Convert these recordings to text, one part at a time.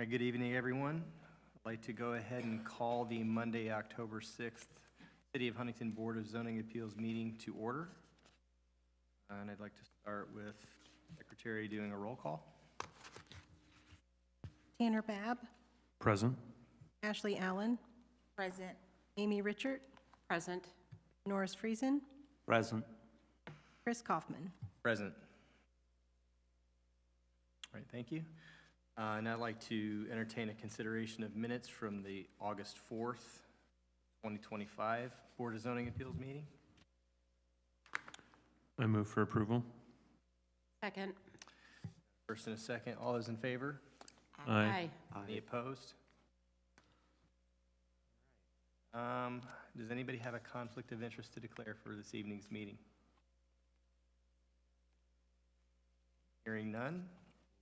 right, good evening, everyone. I'd like to go ahead and call the Monday, October 6th, City of Huntington Board of Zoning Appeals meeting to order. And I'd like to start with Secretary doing a roll call. Tanner Babb, Present. Ashley Allen, Present. Amy Richard, Present. Norris Friesen, Present. Chris Kaufman. Present. All right, thank you. And I'd like to entertain a consideration of minutes from the August 4th, 2025 Board of Zoning Appeals meeting. I move for approval. Second. First and a second. All those in favor? Aye. Any opposed? Does anybody have a conflict of interest to declare for this evening's meeting? Hearing none,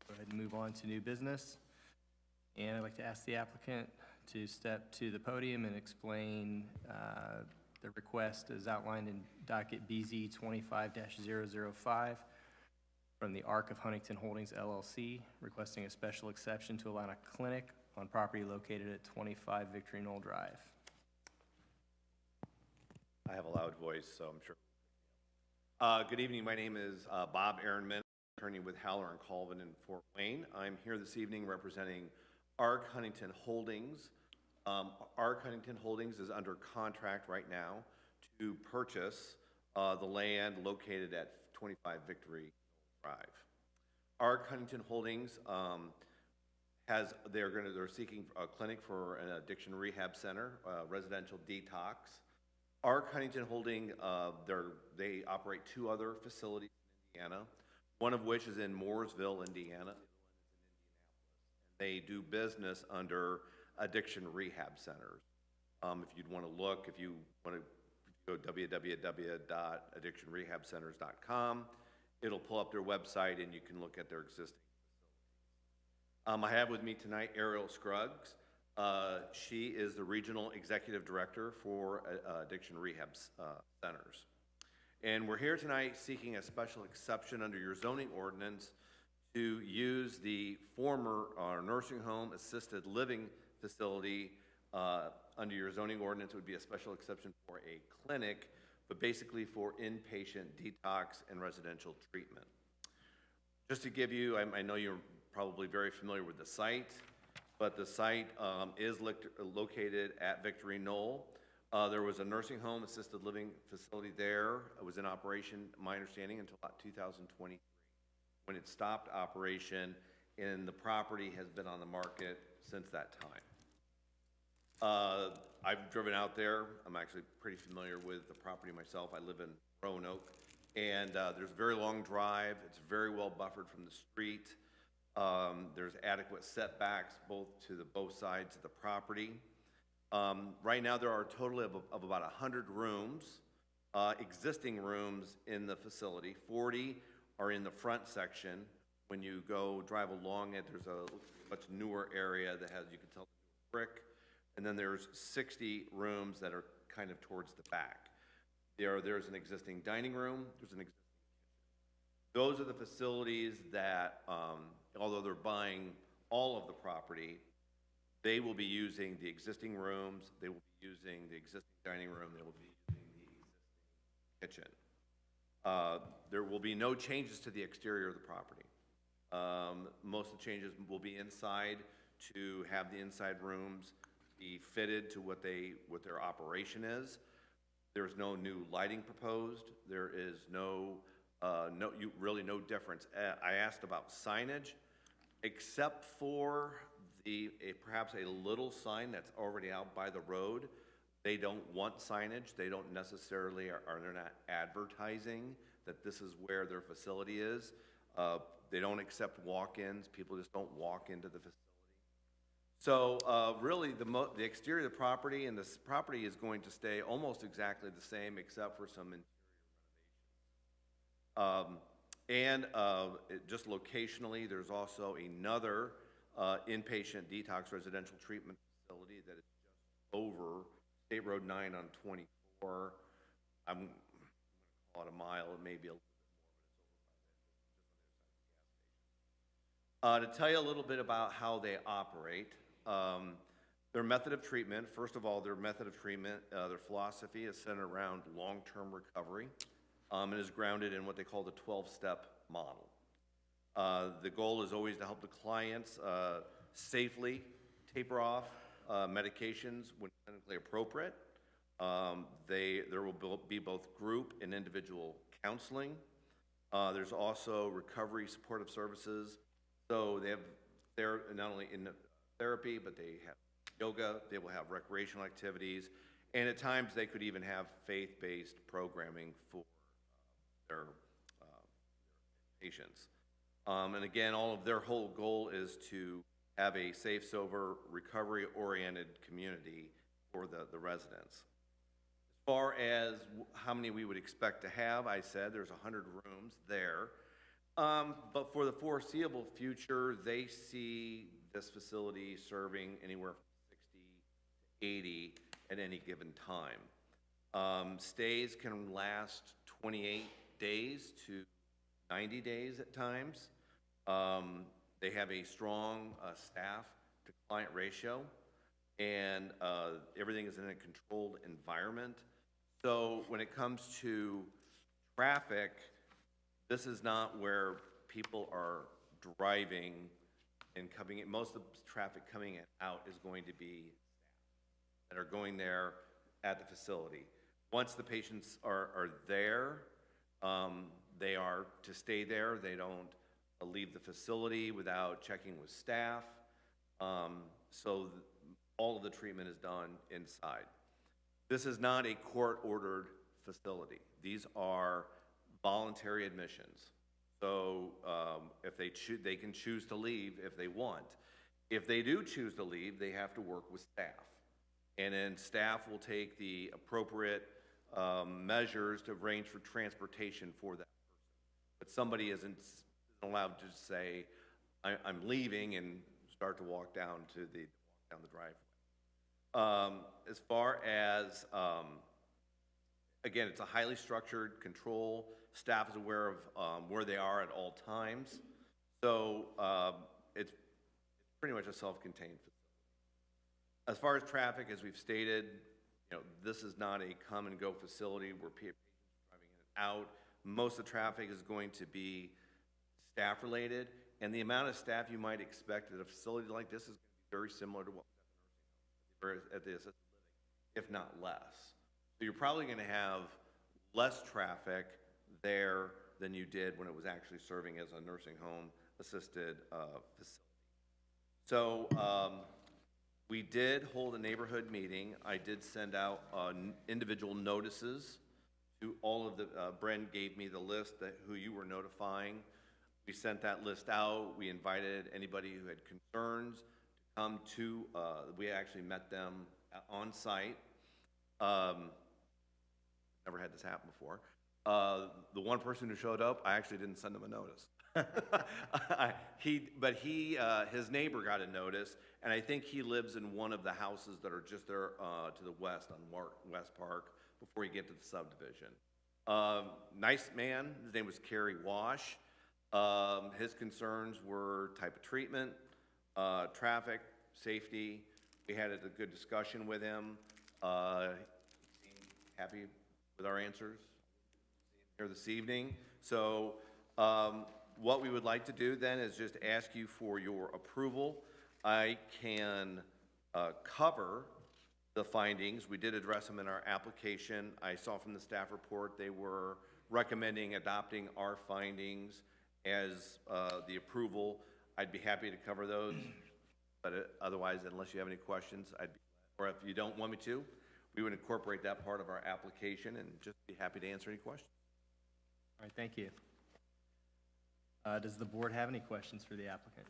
go ahead and move on to new business. And I'd like to ask the applicant to step to the podium and explain the request as outlined in docket BZ 25-005 from the Arc of Huntington Holdings LLC, requesting a special exception to allow a clinic on property located at 25 Victory Knoll Drive. I have a loud voice, so I'm sure. Good evening. My name is Bob Ehrenman, attorney with Haller and Colvin in Fort Wayne. I'm here this evening representing Arc Huntington Holdings. Arc Huntington Holdings is under contract right now to purchase the land located at 25 Victory Drive. Arc Huntington Holdings they're seeking a clinic for an addiction rehab center, residential detox. Arc Huntington Holding, they operate two other facilities in Indiana, one of which is in Mooresville, Indiana. They do business under addiction rehab centers. If you want to go www.addictionrehabcenters.com, it'll pull up their website and you can look at their existing facilities. I have with me tonight Ariel Scruggs. She is the Regional Executive Director for Addiction Rehab Centers. And we're here tonight seeking a special exception under your zoning ordinance to use the former nursing home assisted living facility. Under your zoning ordinance, it would be a special exception for a clinic, but basically for inpatient detox and residential treatment. Just to give you, I know you're probably very familiar with the site, but the site is located at Victory Knoll. There was a nursing home assisted living facility there. It was in operation, my understanding, until about 2023, when it stopped operation, and the property has been on the market since that time. I've driven out there. I'm actually pretty familiar with the property myself. I live in Roanoke, and there's a very long drive. It's very well buffered from the street. There's adequate setbacks to both sides of the property. Right now there are a total of about 100 rooms, existing rooms in the facility. 40 are in the front section. When you go drive along it, there's a much newer area that has, you can tell, brick. And then there's 60 rooms that are kind of towards the back. There's an existing dining room. There's an existing kitchen. Those are the facilities that, although they're buying all of the property, they will be using the existing rooms, they will be using the existing dining room, they will be using the existing kitchen. There will be no changes to the exterior of the property. Most of the changes will be inside to have the inside rooms be fitted to what their operation is. There's no new lighting proposed. There is really no difference. I asked about signage, except for perhaps a little sign that's already out by the road. They don't want signage. They don't necessarily, they're not advertising that this is where their facility is. They don't accept walk-ins. People just don't walk into the facility. So really the exterior of the property, and this property is going to stay almost exactly the same except for some interior renovation. Just locationally, there's also another inpatient detox residential treatment facility that is just over State Road 9 on 24. I'm going to call it a mile. It may be a little bit more, but it's over by the, just on the other side of the gas station. To tell you a little bit about how they operate, their method of treatment, first of all, their method of treatment, their philosophy is centered around long-term recovery and is grounded in what they call the 12-step model. The goal is always to help the clients safely taper off medications when clinically appropriate. There will be both group and individual counseling. There's also recovery supportive services. So they're not only in therapy, but they have yoga, they will have recreational activities, and at times they could even have faith-based programming for their patients. And again, all of their whole goal is to have a safe, sober, recovery-oriented community for the residents. As far as how many we would expect to have, I said there's 100 rooms there. But for the foreseeable future, they see this facility serving anywhere from 60 to 80 at any given time. Stays can last 28 days to 90 days at times. They have a strong staff to client ratio, and everything is in a controlled environment. So when it comes to traffic, this is not where people are driving and coming in. Most of the traffic coming in out is going to be staff that are going there at the facility. Once the patients are there, they are to stay there. They don't leave the facility without checking with staff. So all of the treatment is done inside. This is not a court-ordered facility. These are voluntary admissions. So if they can choose to leave if they want. If they do choose to leave, they have to work with staff. And then staff will take the appropriate measures to arrange for transportation for that person. But somebody isn't allowed to say, I'm leaving and start to walk down the driveway. As far as, again, it's a highly structured control. Staff is aware of where they are at all times. So it's pretty much a self-contained facility. As far as traffic, as we've stated, this is not a come-and-go facility where patients are driving in and out. Most of the traffic is going to be staff-related, and the amount of staff you might expect at a facility like this is going to be very similar to what was at the assisted living, if not less. So you're probably going to have less traffic there than you did when it was actually serving as a nursing home assisted facility. So we did hold a neighborhood meeting. I did send out individual notices to all of the, Brent gave me the list that who you were notifying. We sent that list out. We invited anybody who had concerns to come to, we actually met them on site. Never had this happen before. The one person who showed up, I actually didn't send him a notice. His neighbor got a notice, and I think he lives in one of the houses that are just there to the west on West Park before you get to the subdivision. Nice man. His name was Kerry Wash. His concerns were type of treatment, traffic, safety. We had a good discussion with him. He seemed happy with our answers here this evening. So what we would like to do then is just ask you for your approval. I can cover the findings. We did address them in our application. I saw from the staff report they were recommending adopting our findings as the approval. I'd be happy to cover those, but otherwise, unless you have any questions, or if you don't want me to, we would incorporate that part of our application and just be happy to answer any questions. All right, thank you. Does the board have any questions for the applicant?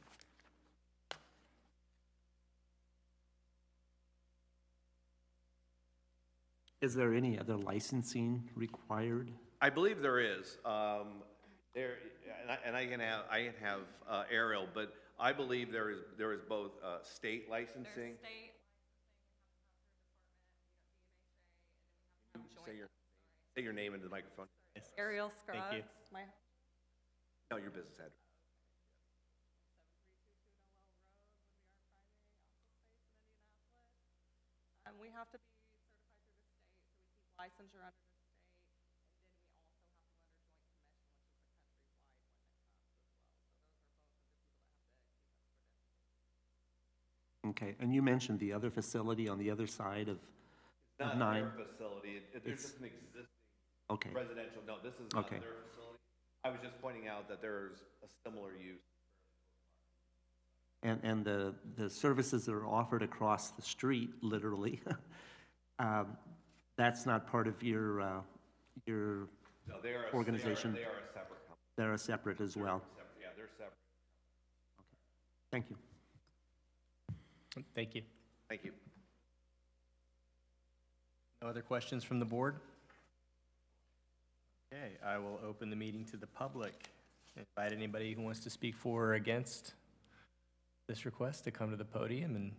Is there any other licensing required? I believe there is. I can have Ariel, but I believe there is both state licensing. Say your name into the microphone. Ariel Thank you. Scruggs. No, your business address. we have to be certified through the state, so we keep licensure under the state, and then we also have to go under joint commission, which is a countrywide when it comes as well. So those are both of the people that have to keep us credentialed. Okay, and you mentioned the other facility on the other side of Not nine. their facility, there's It's- just an existing Okay, residential, no, this is not Okay. their facility. I was just pointing out that there's a similar use. and the services that are offered across the street, literally, that's not part of your No, they are, Organization. they are a separate company. they're separate as well. Separate- Yeah, they're separate. Thank you. Thank you. Thank you. No other questions from the board? Okay, I will open the meeting to the public. Invite anybody who wants to speak for or against this request to come to the podium and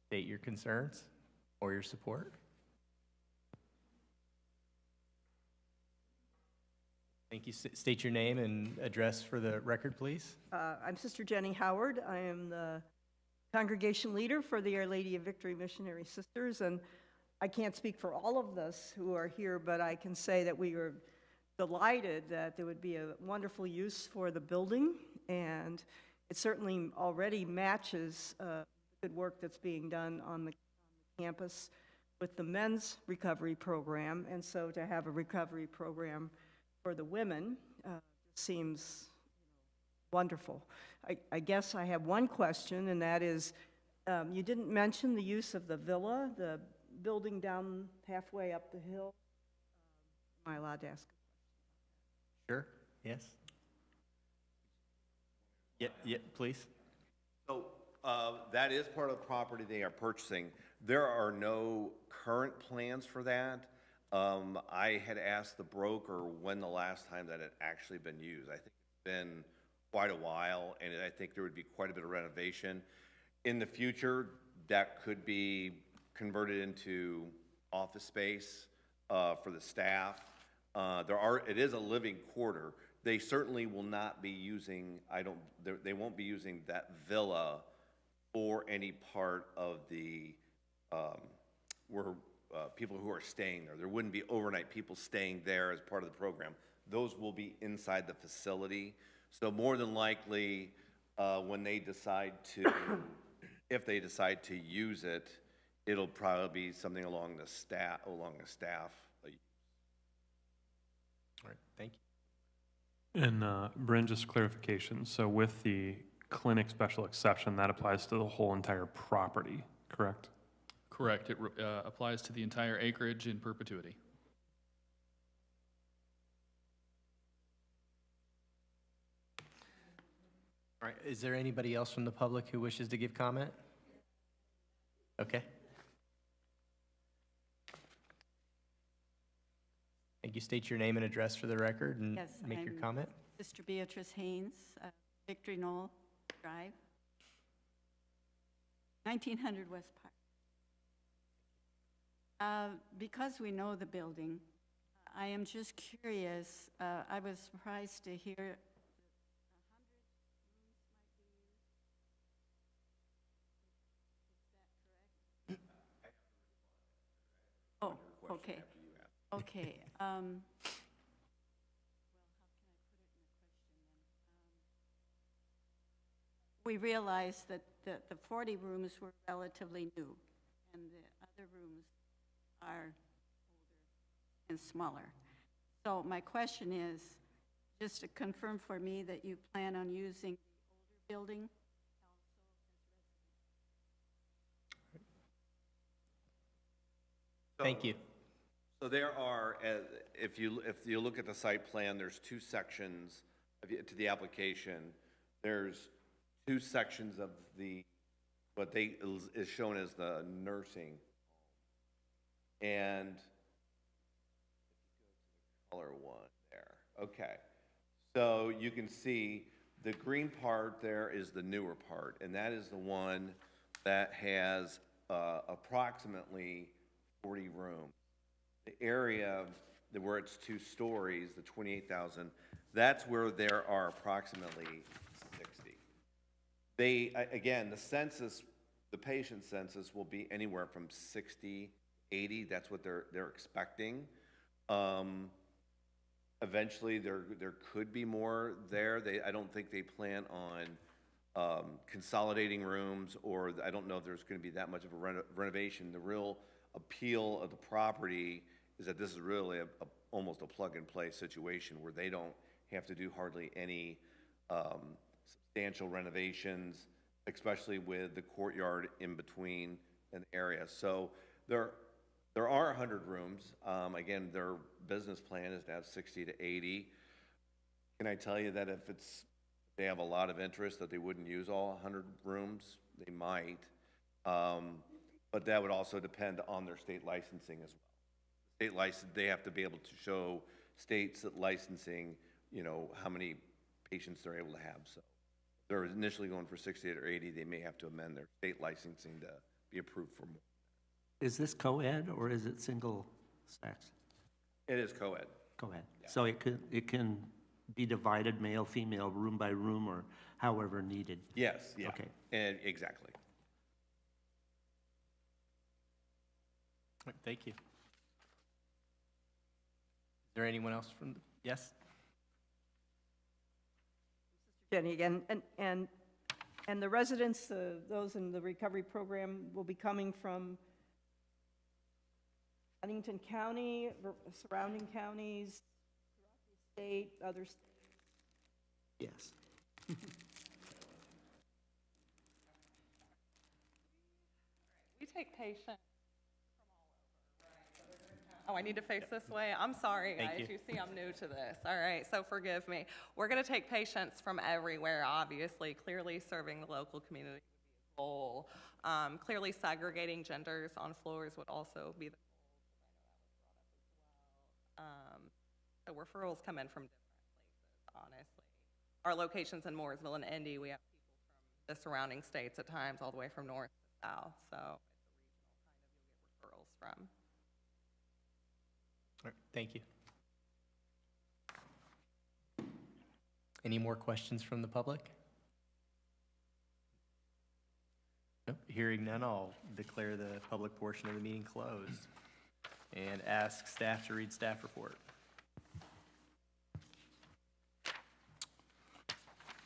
state your concerns or your support. Thank you. State your name and address for the record, please. I'm Sister Jenny Howard. I am the congregation leader for the Our Lady of Victory Missionary Sisters, and I can't speak for all of us who are here, but I can say that we are delighted that there would be a wonderful use for the building, and it certainly already matches the good work that's being done on the campus with the men's recovery program, and so to have a recovery program for the women seems wonderful. I guess I have one question, and that is, you didn't mention the use of the villa, the building down halfway up the hill. Am I allowed to ask? Sure, yes. Yeah, please. So that is part of the property they are purchasing. There are no current plans for that. I had asked the broker when the last time that it actually been used. I think it's been quite a while, and I think there would be quite a bit of renovation. In the future, that could be converted into office space for the staff. It is a living quarter. They certainly will not be using, they won't be using that villa for any part of the, people who are staying there. There wouldn't be overnight people staying there as part of the program. Those will be inside the facility. So more than likely, when they decide to, if they decide to use it, it'll probably be something along the staff. All right, thank you. And Bryn, just clarification, so with the clinic special exception, that applies to the whole entire property, correct? Correct. It applies to the entire acreage in perpetuity. All right, is there anybody else from the public who wishes to give comment? Okay. Thank you. State your name and address for the record and Yes, make your I'm comment. Sister Beatrice Haynes, Victory Knoll Drive, 1900 West Park. Because we know the building, I am just curious. I was surprised to hear 100 rooms might be used. Is that correct? Oh, okay. Okay. Well, how can I put it in a question then? We realized that the 40 rooms were relatively new, and the other rooms are older and smaller. So my question is, just to confirm for me that you plan on using the older building Thank you. So there are, if you look at the site plan, there's two sections to the application. There's two sections of what is shown as the nursing. And color one there. Okay. So you can see the green part there is the newer part, and that is the one that has approximately 40 rooms. The area where it's 2 stories, the 28,000, that's where there are approximately 60. Again, the census the patient census will be anywhere from 60, 80, that's what they're expecting. Eventually, there could be more there. I don't think they plan on consolidating rooms, or I don't know if there's going to be that much of a renovation. The real appeal of the property is that this is really almost a plug-and-play situation where they don't have to do hardly any substantial renovations, especially with the courtyard in between an area. So there are 100 rooms. Again, their business plan is to have 60 to 80. Can I tell you that if they have a lot of interest, that they wouldn't use all 100 rooms? They might. But that would also depend on their state licensing as well. State license, they have to be able to show states that licensing, how many patients they're able to have. So if they're initially going for 60 or 80, they may have to amend their state licensing to be approved for more. Is this co-ed or is it single sex? It is co-ed. Co-ed. Yeah. So it can be divided male, female, room by room, or however needed? Yes, yeah. Okay. And exactly. All right, thank you. Is there anyone else from, yes? Jenny again, and the residents, those in the recovery program will be coming from Huntington County, surrounding counties, state, other states. Yes. We take patients from all over, right? Oh, I need to face this way? I'm sorry, Thank guys. you. You see, I'm new to this. All right, so forgive me. We're going to take patients from everywhere, obviously. Clearly serving the local community would be a goal. Clearly segregating genders on floors would also be the goal. So referrals come in from different places, honestly. Our locations in Mooresville and Indy, we have people from the surrounding states at times, all the way from north to south. So it's a regional kind of, you'll get referrals from. All right, thank you. Any more questions from the public? Nope. Hearing none, I'll declare the public portion of the meeting closed and ask staff to read staff report.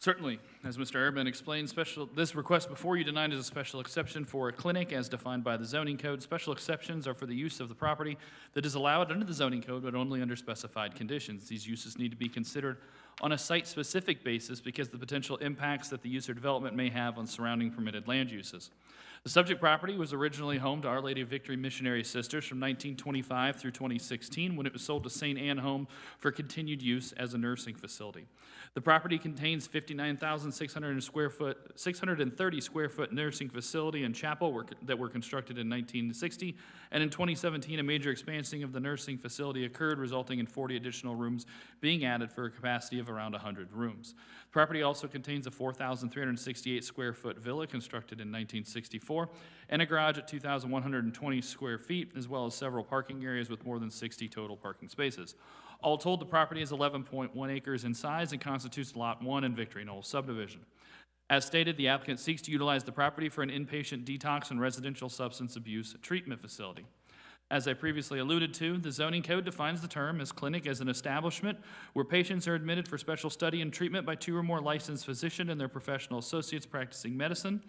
Certainly. As Mr. Urban explained, this request before you denied is a special exception for a clinic as defined by the zoning code. Special exceptions are for the use of the property that is allowed under the zoning code, but only under specified conditions. These uses need to be considered on a site-specific basis because of the potential impacts that the use or development may have on surrounding permitted land uses. The subject property was originally home to Our Lady of Victory Missionary Sisters from 1925 through 2016 when it was sold to St. Anne Home for continued use as a nursing facility. The property contains 59,630 square foot nursing facility and chapel that were constructed in 1960, and in 2017 a major expansion of the nursing facility occurred, resulting in 40 additional rooms being added for a capacity of around 100 rooms. The property also contains a 4,368 square foot villa constructed in 1964 and a garage at 2,120 square feet, as well as several parking areas with more than 60 total parking spaces. All told, the property is 11.1 acres in size and constitutes Lot 1 in Victory Knolls subdivision. As stated, the applicant seeks to utilize the property for an inpatient detox and residential substance abuse treatment facility. As I previously alluded to, the zoning code defines the term as clinic as an establishment where patients are admitted for special study and treatment by 2 or more licensed physicians and their professional associates practicing medicine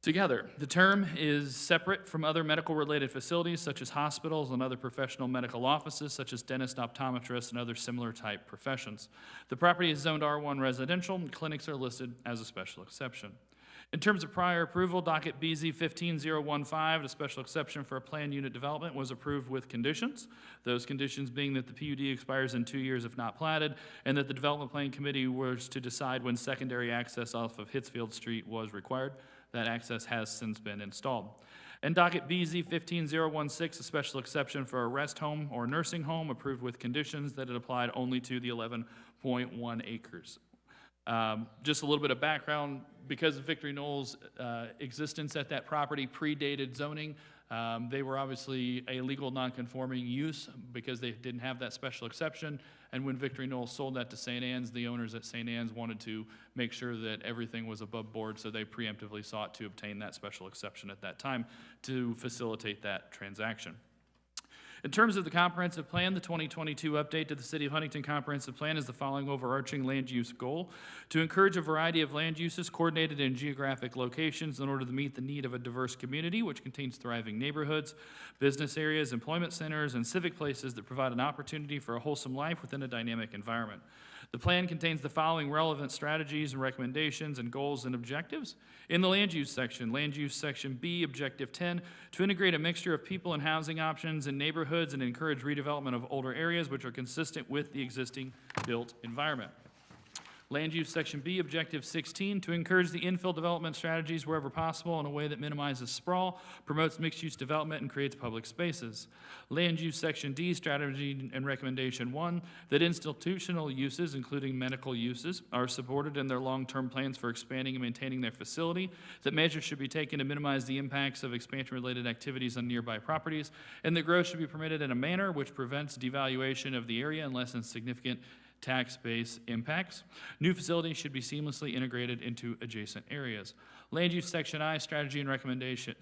together. The term is separate from other medical-related facilities such as hospitals and other professional medical offices such as dentists, optometrists, and other similar type professions. The property is zoned R1 residential, and clinics are listed as a special exception. In terms of prior approval, docket BZ 15015, a special exception for a planned unit development, was approved with conditions. Those conditions being that the PUD expires in 2 years if not platted, and that the Development Plan Committee was to decide when secondary access off of Hitsfield Street was required. That access has since been installed. And docket BZ 15016, a special exception for a rest home or nursing home, approved with conditions that it applied only to the 11.1 acres. Just a little bit of background, because of Victory Knolls' existence at that property predated zoning, they were obviously a legal non-conforming use because they didn't have that special exception. And when Victory Knoll sold that to St. Anne's, the owners at St. Anne's wanted to make sure that everything was above board, so they preemptively sought to obtain that special exception at that time to facilitate that transaction. In terms of the comprehensive plan, the 2022 update to the City of Huntington Comprehensive Plan is the following overarching land use goal: to encourage a variety of land uses coordinated in geographic locations in order to meet the need of a diverse community, which contains thriving neighborhoods, business areas, employment centers, and civic places that provide an opportunity for a wholesome life within a dynamic environment. The plan contains the following relevant strategies and recommendations and goals and objectives. In the Land Use Section B, Objective 10, to integrate a mixture of people and housing options in neighborhoods and encourage redevelopment of older areas which are consistent with the existing built environment. Land Use Section B, Objective 16, to encourage the infill development strategies wherever possible in a way that minimizes sprawl, promotes mixed-use development, and creates public spaces. Land Use Section D, Strategy and Recommendation 1, that institutional uses, including medical uses, are supported in their long-term plans for expanding and maintaining their facility, that measures should be taken to minimize the impacts of expansion-related activities on nearby properties, and that growth should be permitted in a manner which prevents devaluation of the area and lessens significant tax base impacts. New facilities should be seamlessly integrated into adjacent areas. Land Use Section I, Strategy and Recommendation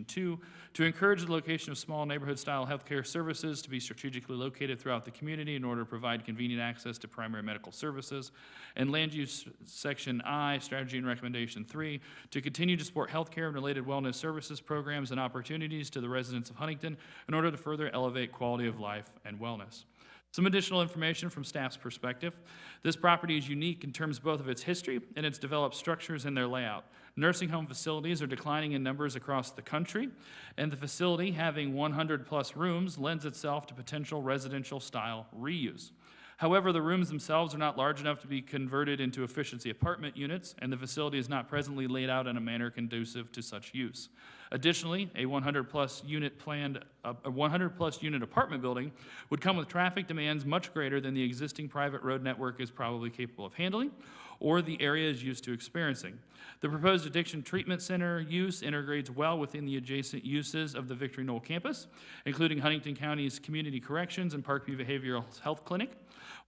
2, to encourage the location of small neighborhood-style healthcare services to be strategically located throughout the community in order to provide convenient access to primary medical services. And Land Use Section I, Strategy and Recommendation 3, to continue to support healthcare and related wellness services, programs, and opportunities to the residents of Huntington in order to further elevate quality of life and wellness. Some additional information from staff's perspective. This property is unique in terms both of its history and its developed structures and their layout. Nursing home facilities are declining in numbers across the country, and the facility, having 100+ rooms, lends itself to potential residential style reuse. However, the rooms themselves are not large enough to be converted into efficiency apartment units, and the facility is not presently laid out in a manner conducive to such use. Additionally, a 100+ unit apartment building would come with traffic demands much greater than the existing private road network is probably capable of handling, or the area is used to experiencing. The proposed addiction treatment center use integrates well within the adjacent uses of the Victory Knoll campus, including Huntington County's Community Corrections and Parkview Behavioral Health Clinic,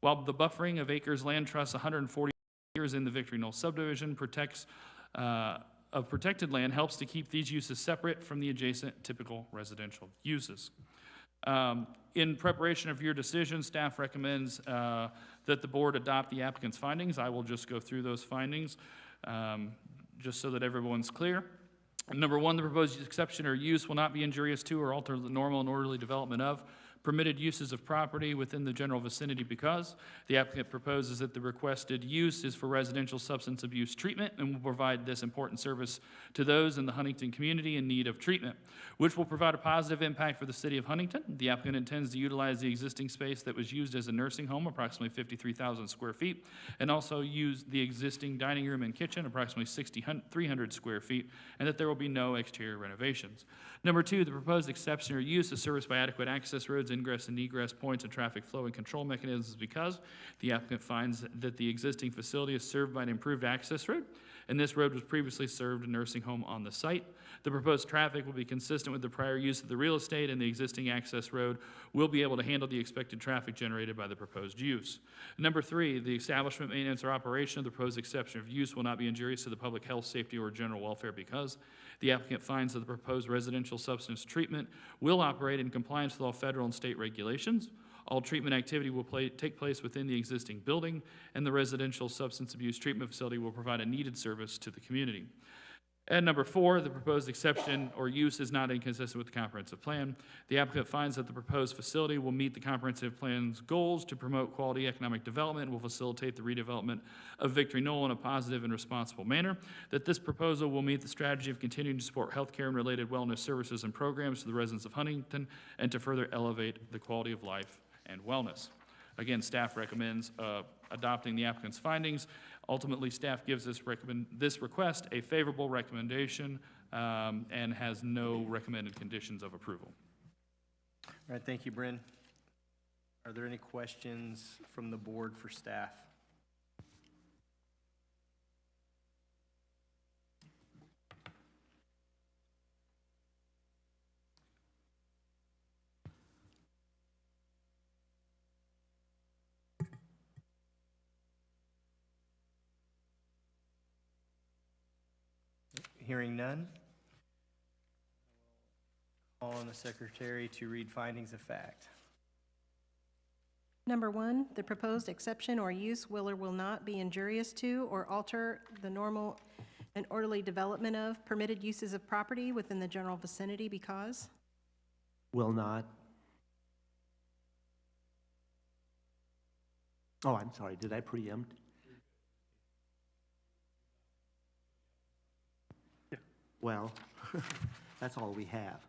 while the buffering of Acres Land Trust 140 acres in the Victory Knoll subdivision of protected land helps to keep these uses separate from the adjacent typical residential uses. In preparation of your decision, staff recommends that the board adopt the applicant's findings. I will just go through those findings just so that everyone's clear. Number one, the proposed exception or use will not be injurious to or alter the normal and orderly development of permitted uses of property within the general vicinity because the applicant proposes that the requested use is for residential substance abuse treatment and will provide this important service to those in the Huntington community in need of treatment, which will provide a positive impact for the city of Huntington. The applicant intends to utilize the existing space that was used as a nursing home, approximately 53,000 square feet, and also use the existing dining room and kitchen, approximately 6,300 square feet, and that there will be no exterior renovations. Number two, the proposed exception or use is serviced by adequate access roads, ingress and egress points, and traffic flow and control mechanisms because the applicant finds that the existing facility is served by an improved access road, and this road was previously served a nursing home on the site. The proposed traffic will be consistent with the prior use of the real estate, and the existing access road will be able to handle the expected traffic generated by the proposed use. Number three, the establishment, maintenance, or operation of the proposed exception of use will not be injurious to the public health, safety, or general welfare because the applicant finds that the proposed residential substance treatment will operate in compliance with all federal and state regulations. All treatment activity will take place within the existing building, and the residential substance abuse treatment facility will provide a needed service to the community. And number four, the proposed exception or use is not inconsistent with the comprehensive plan. The applicant finds that the proposed facility will meet the comprehensive plan's goals to promote quality economic development and will facilitate the redevelopment of Victory Knoll in a positive and responsible manner, that this proposal will meet the strategy of continuing to support healthcare and related wellness services and programs to the residents of Huntington and to further elevate the quality of life and wellness. Again, staff recommends adopting the applicant's findings. Ultimately, staff gives this request a favorable recommendation and has no recommended conditions of approval. All right, thank you, Bryn. Are there any questions from the board for staff? Hearing none. Call on the secretary to read findings of fact. Number 1, the proposed exception or use will or will not be injurious to or alter the normal and orderly development of permitted uses of property within the general vicinity because Will not. Oh, I'm sorry, did I preempt? Yeah. Well, that's all we have.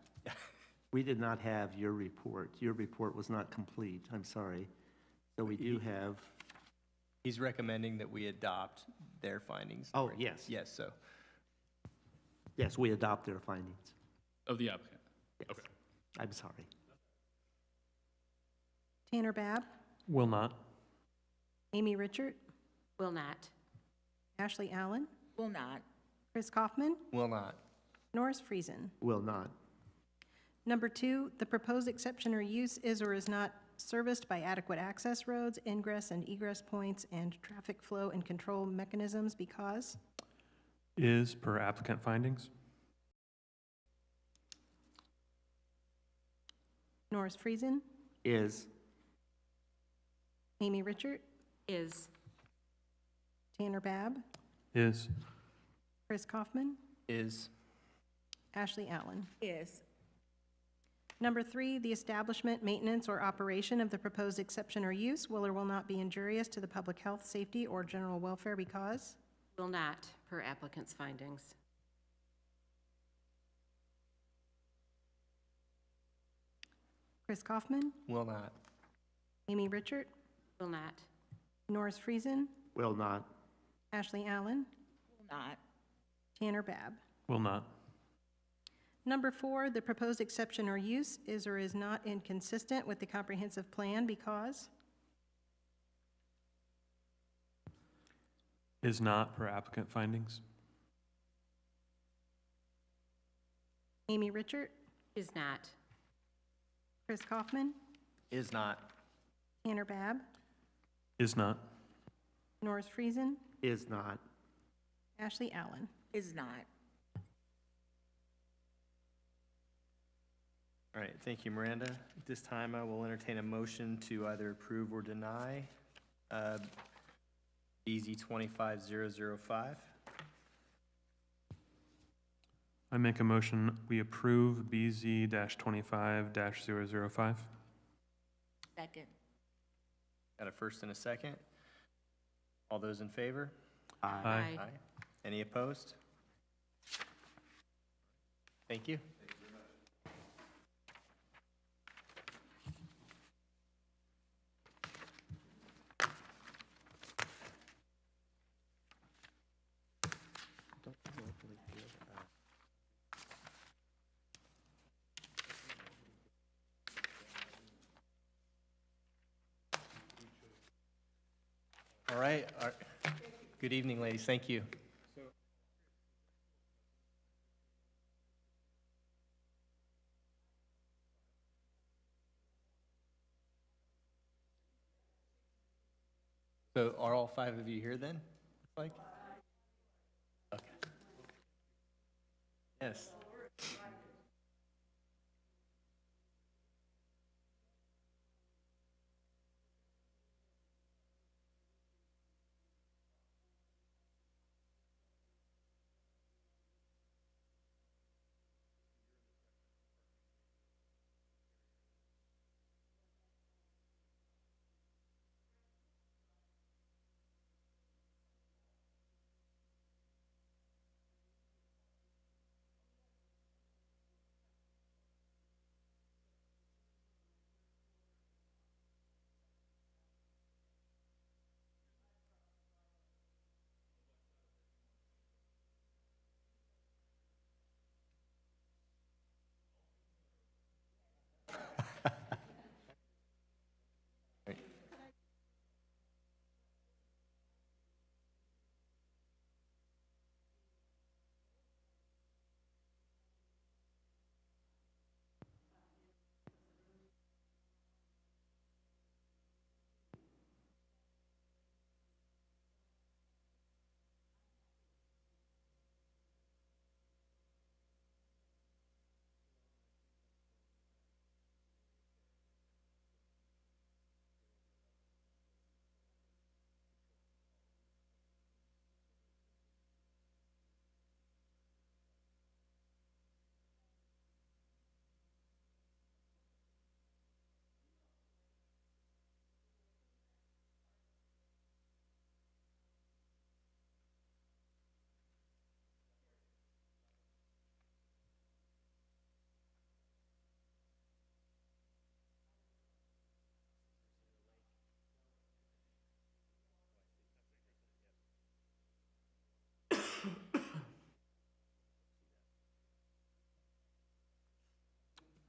We did not have your report. Your report was not complete, I'm sorry. So we do have, He's recommending that we adopt their findings. oh, yes, Yes, so, yes, we adopt their findings. Of the applicant. Yes. Okay. I'm sorry. Tanner Babb, Will not. Amy Richard, Will not. Ashley Allen, Will not. Chris Kaufman, will not. Norris Friesen. Will not. Number 2, the proposed exception or use is or is not serviced by adequate access roads, ingress and egress points, and traffic flow and control mechanisms because Is per applicant findings. Norris Friesen, Is. Amy Richard, Is. Tanner Babb, Is. Chris Kaufman, Is, Ashley Allen. Is. Number 3, the establishment, maintenance, or operation of the proposed exception or use will or will not be injurious to the public health, safety, or general welfare because Will not, per applicant's findings. Chris Kaufman, will not. Amy Richard, Will not. Norris Friesen, Will not. Ashley Allen, Will not. Tanner Babb. Will not. Number 4, the proposed exception or use is or is not inconsistent with the comprehensive plan because Is not per applicant findings. Amy Richard, Is not. Chris Kaufman, Is not. Tanner Babb, Is not. Norris Friesen, Is not. Ashley Allen. Is not. All right, thank you, Miranda. At this time, I will entertain a motion to either approve or deny BZ 25005. I make a motion, we approve BZ-25-005. Second. Got a first and a second. All those in favor? Aye. Any opposed? Thank you. All right. Good evening, ladies. Thank you. So are all 5 of you here then? Looks like? Okay. Yes.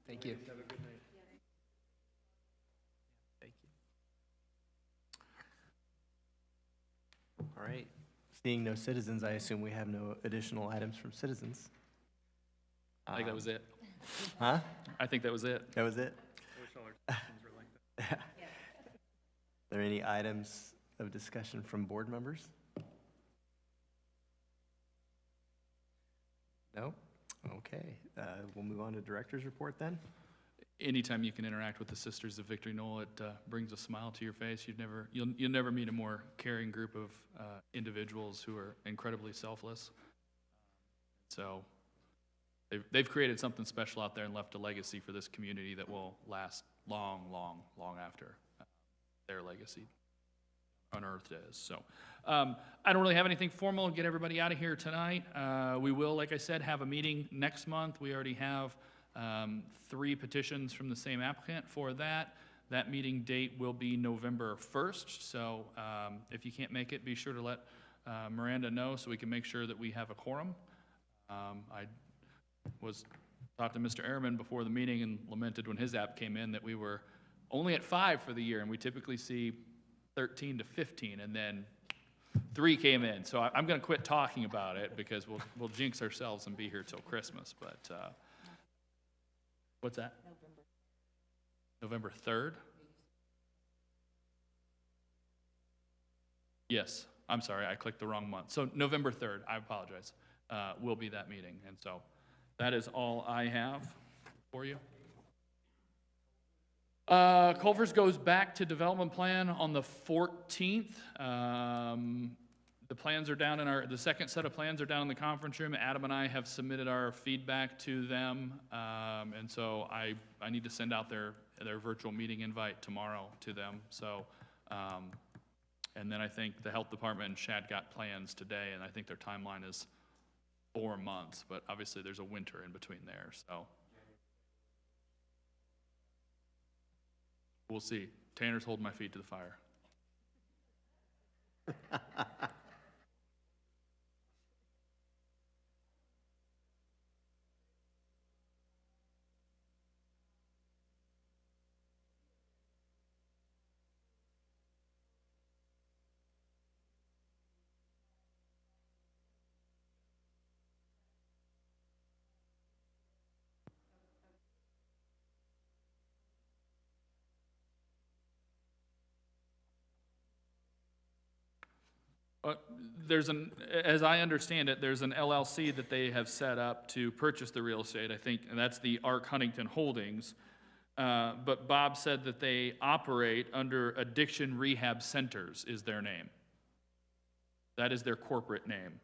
Thank you. Thank you. All right. Seeing no citizens, I assume we have no additional items from citizens. I think that was it. Huh? I think that was it. That was it? Are there any items of discussion from board members? No? Okay. We'll move on to director's report then. Anytime you can interact with the Sisters of Victory Knoll, it brings a smile to your face. You'll never meet a more caring group of individuals who are incredibly selfless. So they've created something special out there and left a legacy for this community that will last long, long, long after their legacy unearthed is. So I don't really have anything formal to get everybody out of here tonight. We will, like I said, have a meeting next month. We already have 3 petitions from the same applicant for that. That meeting date will be November 1st. So if you can't make it, be sure to let Miranda know so we can make sure that we have a quorum. I talked to Mr. Ehrman before the meeting and lamented when his app came in that we were only at 5 for the year, and we typically see 13 to 15, and then 3 came in. So I'm going to quit talking about it because we'll jinx ourselves and be here till Christmas. But what's that? November 3rd? Yes, I'm sorry, I clicked the wrong month. So November 3rd, I apologize, will be that meeting. And so that is all I have for you. Culver's goes back to development plan on the 14th. The plans are down in the second set of plans are down in the conference room. Adam and I have submitted our feedback to them. And so I need to send out their virtual meeting invite tomorrow to them. So, and then I think the health department and Chad got plans today, and I think their timeline is 4 months, but obviously there's a winter in between there, so. We'll see. Tanner's holding my feet to the fire. As I understand it, there's an LLC that they have set up to purchase the real estate, I think, and that's the Ark Huntington Holdings. But Bob said that they operate under Addiction Rehab Centers is their name. That is their corporate name.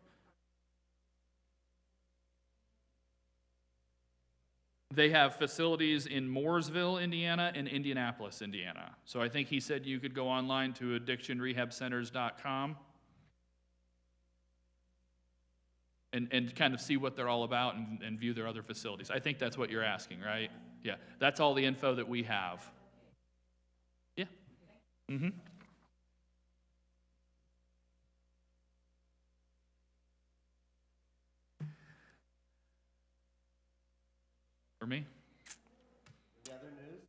They have facilities in Mooresville, Indiana, and Indianapolis, Indiana. So I think he said you could go online to addictionrehabcenters.com. And kind of see what they're all about and view their other facilities. I think that's what you're asking, right? Yeah, that's all the info that we have. Yeah. Mm-hmm. For me? Any other news?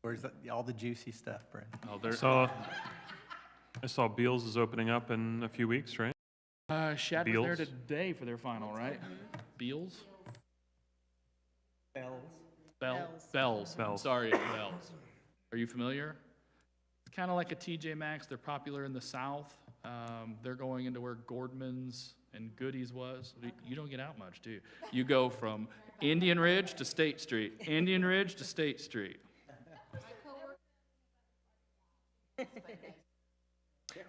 Where's all the juicy stuff, Brent? Oh, I saw Beals is opening up in a few weeks, right? Shad was there Beals? today for their final, right? Beals? Bells. Bells. Sorry, Bells. Are you familiar? It's kind of like a TJ Maxx. They're popular in the South. They're going into where Gordman's and Goody's was. You don't get out much, do you? You go from Indian Ridge to State Street, Indian Ridge to State Street.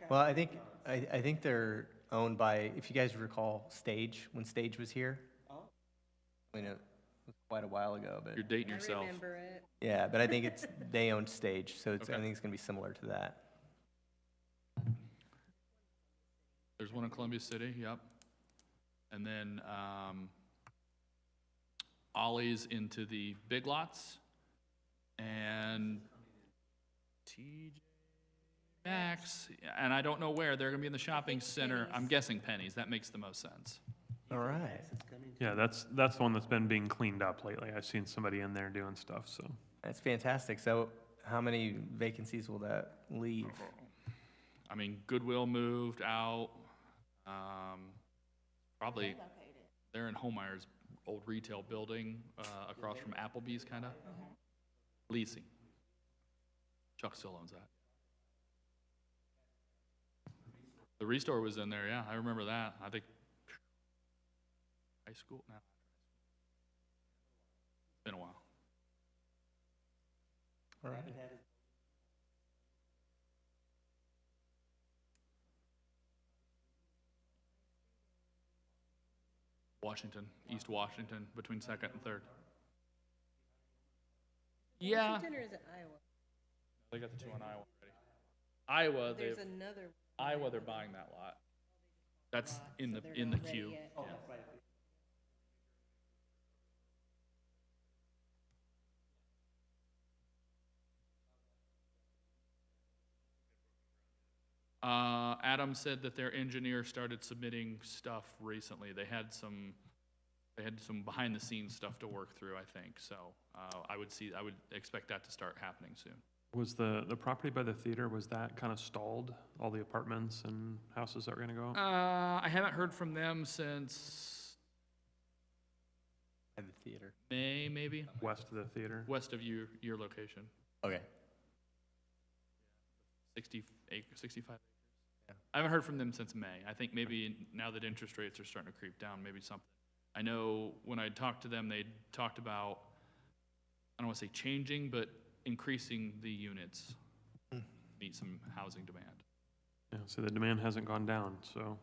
Well, I think they're owned by, if you guys recall, Stage, when Stage was here. I mean, it was quite a while ago, but. You're dating yourself. I remember it. Yeah, but I think they own Stage, so I think it's gonna be similar to that. There's one in Columbia City, yep. And then Ollie's into the Big Lots. And TJ Max, and I don't know where, they're gonna be in the shopping center. I'm guessing Penny's, that makes the most sense. All right. Yeah, that's the one that's been being cleaned up lately. I've seen somebody in there doing stuff, so. That's fantastic. So how many vacancies will that leave? I mean, Goodwill moved out, probably, they're in Homeyer's old retail building, across from Applebee's, kinda. Leasing. Chuck still owns that. The Restore was in there, yeah, I remember that. I think, high school now. It's been a while. All right. Washington, East Washington, between Second and Third. Yeah. Washington or is it Iowa? They got the two on Iowa already. Iowa, There's another. Iowa, they're buying that lot. That's in the, in the queue. Yeah. Adam said that their engineer started submitting stuff recently. They had some behind the scenes stuff to work through, I think. So, I would expect that to start happening soon. Was the property by the theater, was that kind of stalled? All the apartments and houses that were gonna go up? I haven't heard from them since At the theater. May, maybe, West of the theater? west of your location. Okay. 60 acres, 65 acres. Yeah. I haven't heard from them since May. I think maybe now that interest rates are starting to creep down, maybe something. I know when I talked to them, they talked about, I don't want to say changing, but increasing the units, to meet some housing demand. Yeah, so the demand hasn't gone down, so.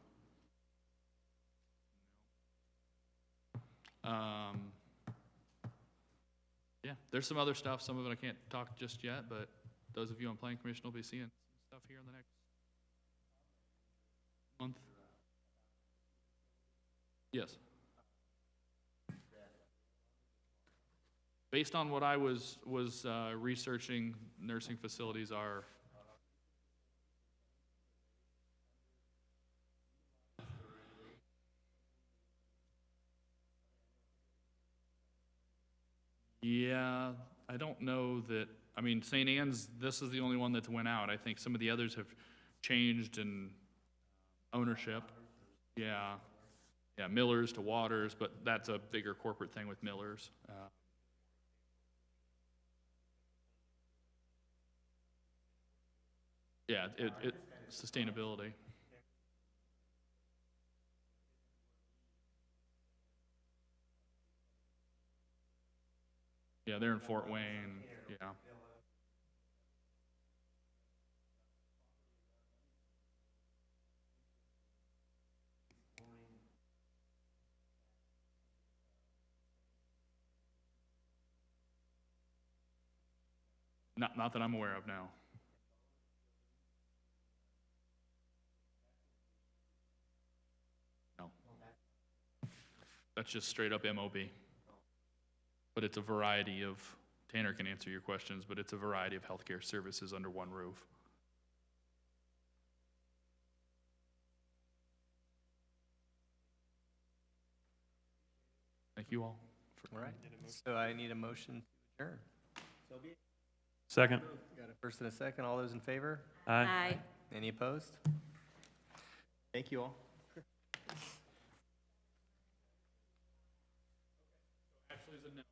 Yeah, there's some other stuff. Some of it I can't talk just yet, but those of you on Planning Commission will be seeing some stuff here in the next month. Yes. Based on what I was researching, nursing facilities are. Yeah, I don't know that, I mean, St. Anne's, this is the only one that's went out. I think some of the others have changed in ownership. Yeah, yeah, Miller's to Waters, but that's a bigger corporate thing with Miller's. Yeah, sustainability. Yeah, they're in Fort Wayne, yeah. Not that I'm aware of now. No. That's just straight up MOB. But it's a variety of, Tanner can answer your questions, but it's a variety of healthcare services under one roof. Thank you all. All right. So I need a motion to adjourn. Second. Got a first and a second. All those in favor? Aye. Any opposed? Thank you all. Actually, is a no.